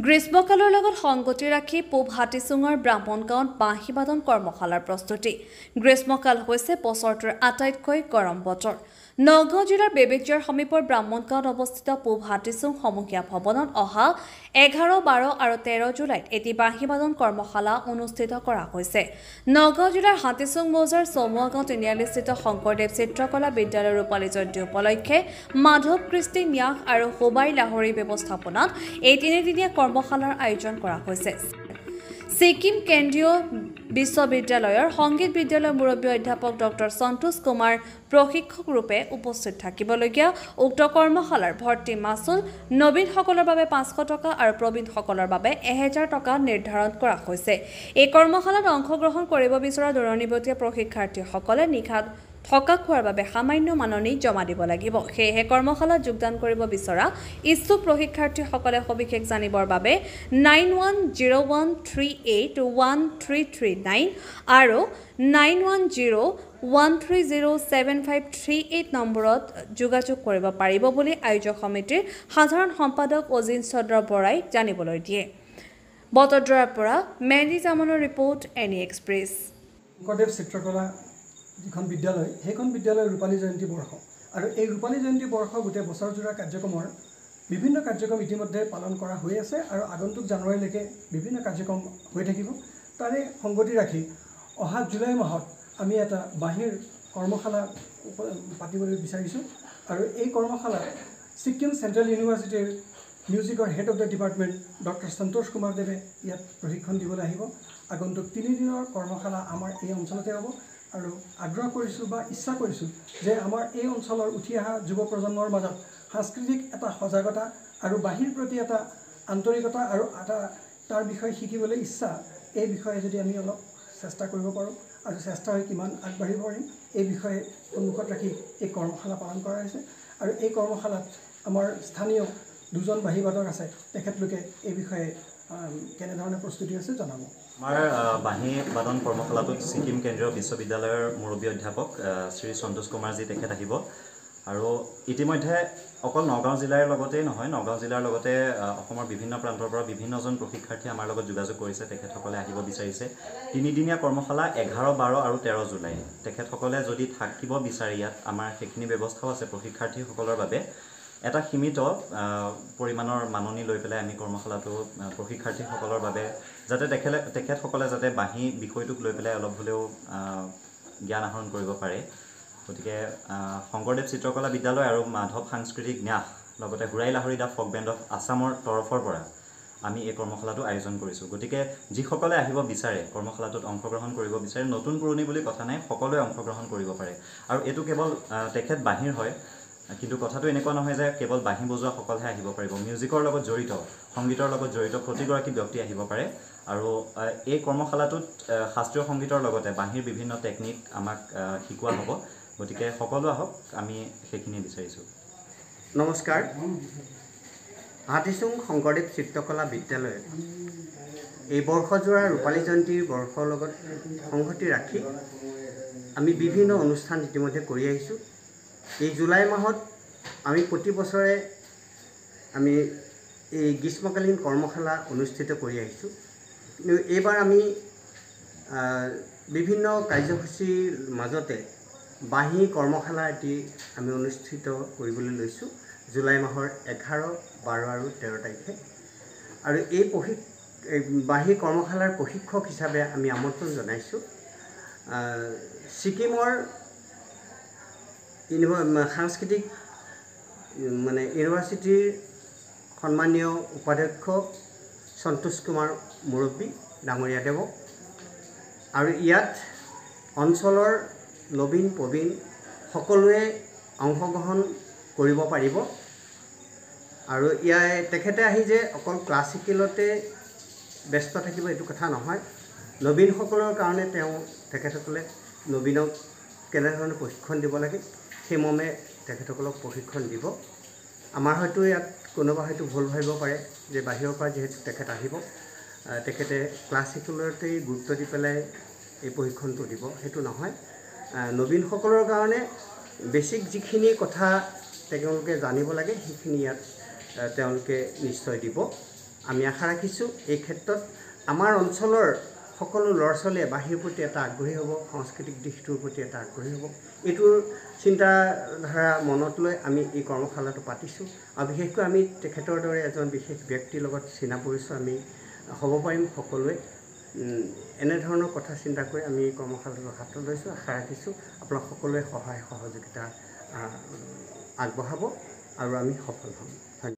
গ্ৰীষ্মকালৰ লগত সংগতি ৰাখি পূব হাতীচুঙৰ ব্ৰাহ্মণগাঁৱত বাঁহী বাদন কৰ্মশালাৰ প্ৰস্তুতি। গ্ৰীষ্মকাল হৈছে বছৰটোৰ আটাইতকৈ গৰম বতৰ। নগাঁও জিলাৰ বেবেজিয়াৰ সমীপৰ ব্ৰাহ্মণগাঁৱত অৱস্থিত পূব হাতীচুং সমূহীয়া ভৱনত অহা 11, 12 আৰু 13 জুলাইত এটি বাঁহী বাদন কৰ্মশালা অনুষ্ঠিত কৰা হৈছে। নগাঁও জিলাৰ হাতীচুং মৌজাৰ চমুৱাগাঁও তিনিআলিস্থিত শংকৰদেৱ চিত্ৰকলা বিদ্যালয়ৰ ৰূপালী জয়ন্তী উপলক্ষে মাধৱ কৃষ্টি ন্যাস আৰু হুবাই লাহৰী ব্যৱস্থাপনাত এই তিনিদিনীয়া কৰ্মশালাৰ আয়োজন কৰা হৈছে। ছিকিম কেন্দ্ৰীয় বিশ্ববিদ্যালয়ৰ সংগীত বিদ্যালয়ৰ মুৰব্বী অধ্যাপক ডক্টৰ সন্তোষ কুমাৰ প্ৰশিক্ষক ৰূপে উপস্থিত থাকিবলগীয়া উক্ত কৰ্মশালাৰ ভৰ্তি মাচুল নবীনসকলৰ বাবে 500 টকা আৰু প্ৰবীণসকলৰ বাবে 1000 টকা নিৰ্ধাৰণ কৰা হৈছে। এই কৰ্মশালাত অংশগ্ৰহণ কৰিব বিচৰা দূৰণিবতীয়া প্ৰশিক্ষাৰ্থীসকলে নিশাত থকা খোৱাৰ বাবে সামান্য মাননি জমা দিব লাগিব। সেয়েহে কৰ্মশালাত যোগদান কৰিব বিচৰা ইচ্ছুক প্ৰশিক্ষাৰ্থীসকলে সবিশেষ জানিবৰ বাবে 9101381339 আৰু 9101307538 নম্বৰত যোগাযোগ কৰিব পাৰিব বুলি আয়োজক সমিতিৰ সাধাৰণ সম্পাদক অজিন চন্দ্ৰ বৰাই জানিবলৈ দিয়ে। বটদ্ৰাৰ পৰা মেহেদি জামানৰ ৰিপৰ্ট এনি এক্সপ্ৰেছ। শংকৰদেৱ চিত্ৰকলা যিখন বিদ্যালয় সেইখন বিদ্যালয়ৰ ৰূপালী জয়ন্তী বৰ্ষ আৰু এই ৰূপালী জয়ন্তী বৰ্ষ গোটেই বছৰজোৰা কাৰ্যক্ৰমৰ বিভিন্ন কাৰ্যক্ৰম ইতিমধ্যে পালন কৰা হৈ আছে আৰু আগন্তুক জানুৱাৰীলৈকে বিভিন্ন কাৰ্যক্ৰম হৈ থাকিব। তাৰে সংগতি ৰাখি অহা জুলাই মাহত আমি এটা বাঁহীৰ কৰ্মশালা পাতিবলৈ বিচাৰিছোঁ আৰু এই কৰ্মশালাত ছিকিম চেণ্ট্ৰেল ইউনিভাৰ্চিটিৰ মিউজিকৰ head of the department doctor Santosh Kumar দেৱে ইয়াত প্ৰশিক্ষণ দিবলৈ আহিব। আগন্তুক 3 দিনৰ কৰ্মশালা আমাৰ এই অঞ্চলতে হ'ব আৰু আগ্ৰহ কৰিছোঁ বা ইচ্ছা কৰিছোঁ যে আমাৰ এই অঞ্চলৰ উঠি অহা যুৱ প্ৰজন্মৰ মাজত সাংস্কৃতিক এটা সজাগতা আৰু বাঁহীৰ প্ৰতি এটা আন্তৰিকতা আৰু তাৰ বিষয়ে শিকিবলৈ ইচ্ছা, এই বিষয়ে যদি আমি অলপ চেষ্টা কৰিব পাৰোঁ আৰু চেষ্টা হৈ কিমান আগবাঢ়িব পাৰিম এই বিষয়ে সন্মুখত ৰাখি এই কৰ্মশালা পালন কৰা হৈছে। আৰু এই কৰ্মশালাত আমাৰ স্থানীয় 2জন বাঁহী বাদক আছে, তেখেতলোকে এই বিষয়ে কেনেধৰণে প্ৰস্তুতি আছে জনাব। আমাৰ বাঁহী বাদন কৰ্মশালাটোত ছিকিম কেন্দ্ৰীয় বিশ্ববিদ্যালয়ৰ মুৰব্বী অধ্যাপক শ্ৰী সন্তোষ কুমাৰজী তেখেত আহিব আৰু ইতিমধ্যে অকল নগাঁও জিলাৰ লগতেই নহয়, নগাঁও জিলাৰ লগতে অসমৰ বিভিন্ন প্ৰান্তৰ পৰা বিভিন্নজন প্ৰশিক্ষাৰ্থী আমাৰ লগত যোগাযোগ কৰিছে। তেখেতসকলে আহিব বিচাৰিছে। 3দিনীয়া কৰ্মশালা 11, 12 আৰু 13 জুলাই। তেখেতসকলে যদি থাকিব বিচাৰে ইয়াত আমাৰ সেইখিনি ব্যৱস্থাও আছে প্ৰশিক্ষাৰ্থীসকলৰ বাবে। এটা সীমিত পৰিমাণৰ মাননি লৈ পেলাই আমি কৰ্মশালাটো প্ৰশিক্ষাৰ্থীসকলৰ বাবে যাতে তেখেতসকলে যাতে বাঁহী বিষয়টোক লৈ পেলাই অলপ হ'লেও জ্ঞান আহৰণ কৰিব পাৰে। গতিকে শংকৰদেৱ চিত্ৰকলা বিদ্যালয় আৰু মাধৱ সাংস্কৃতিক ন্যাস লগতে হুৰাই লাহৰী দা ফক বেণ্ড অফ আছামৰ তৰফৰ পৰা আমি এই কৰ্মশালাটো আয়োজন কৰিছোঁ। গতিকে যিসকলে আহিব বিচাৰে কৰ্মশালাটোত অংশগ্ৰহণ কৰিব বিচাৰে, নতুন পুৰণি বুলি কথা নাই, সকলোৱে অংশগ্ৰহণ কৰিব পাৰে। আৰু এইটো কেৱল তেখেত বাঁহীৰ হয়, কিন্তু কথাটো এনেকুৱা নহয় যে কেৱল বাঁহী বজোৱাসকলহে আহিব পাৰিব। মিউজিকৰ লগত জড়িত, সংগীতৰ লগত জড়িত প্ৰতিগৰাকী ব্যক্তি আহিব পাৰে। আৰু এই কৰ্মশালাটোত শাস্ত্ৰীয় সংগীতৰ লগতে বাঁহীৰ বিভিন্ন টেকনিক আমাক শিকোৱা হ'ব। গতিকে সকলো আহক, আমি সেইখিনি বিচাৰিছোঁ। নমস্কাৰ। হাতীচুং শংকৰদেৱ চিত্ৰকলা বিদ্যালয়ে এই বৰ্ষজোৰা ৰূপালী জয়ন্তীৰ বৰ্ষৰ লগত সংগতি ৰাখি আমি বিভিন্ন অনুষ্ঠান ইতিমধ্যে কৰি আহিছোঁ। এই জুলাই মাহত আমি প্ৰতি বছৰে আমি এই গ্ৰীষ্মকালীন কৰ্মশালা অনুষ্ঠিত কৰি আহিছোঁ। কিন্তু এইবাৰ আমি বিভিন্ন কাৰ্যসূচীৰ মাজতে বাঁহী কৰ্মশালা এটি আমি অনুষ্ঠিত কৰিবলৈ লৈছোঁ জুলাই মাহৰ 11, 12 আৰু 13 তাৰিখে। আৰু এই বাঁহী কৰ্মশালাৰ প্ৰশিক্ষক হিচাপে আমি আমন্ত্ৰণ জনাইছোঁ ছিকিমৰ সাংস্কৃতিক ইউনিভাৰ্চিটিৰ সন্মানীয় উপাধ্যক্ষ সন্তোষ কুমাৰ মুৰব্বী ডাঙৰীয়া দেৱক। আৰু ইয়াত অঞ্চলৰ নবীন প্ৰবীণ সকলোৱে অংশগ্ৰহণ কৰিব পাৰিব। আৰু তেখেতে আহি যে অকল ক্লাছিকেলতে ব্যস্ত থাকিব এইটো কথা নহয়, নবীনসকলৰ কাৰণে তেখেতসকলে নবীনক কেনেধৰণে প্ৰশিক্ষণ দিব লাগে সেই মৰ্মে তেখেতসকলক প্ৰশিক্ষণ দিব। আমাৰ হয়তো ইয়াত কোনোবা হয়তো ভুল ভাবিব পাৰে যে বাহিৰৰ পৰা যিহেতু তেখেত আহিব, তেখেতে ক্লাছিকেলতেই গুৰুত্ব দি পেলাই এই প্ৰশিক্ষণটো দিব, সেইটো নহয়। নবীনসকলৰ কাৰণে বেছিক যিখিনি কথা তেওঁলোকে জানিব লাগে সেইখিনি ইয়াত তেওঁলোকে নিশ্চয় দিব। আমি আশা ৰাখিছোঁ এই ক্ষেত্ৰত আমাৰ অঞ্চলৰ সকলো ল'ৰা ছোৱালীয়ে বাঁহীৰ প্ৰতি এটা আগ্ৰহী হ'ব, সাংস্কৃতিক দিশটোৰ প্ৰতি এটা আগ্ৰহী হ'ব। এইটোৰ চিন্তাধাৰা মনত লৈ আমি এই কৰ্মশালাটো পাতিছোঁ আৰু বিশেষকৈ আমি তেখেতৰ দৰে এজন বিশেষ ব্যক্তিৰ লগত চিনা পৰিচয় আমি হ'ব পাৰিম সকলোৱে। এনেধৰণৰ কথা চিন্তা কৰি আমি এই কৰ্মশালাটো হাতত লৈছোঁ। আশা ৰাখিছোঁ আপোনালোক সকলোৱে সহায় সহযোগিতা আগবঢ়াব আৰু আমি সফল হ'ম।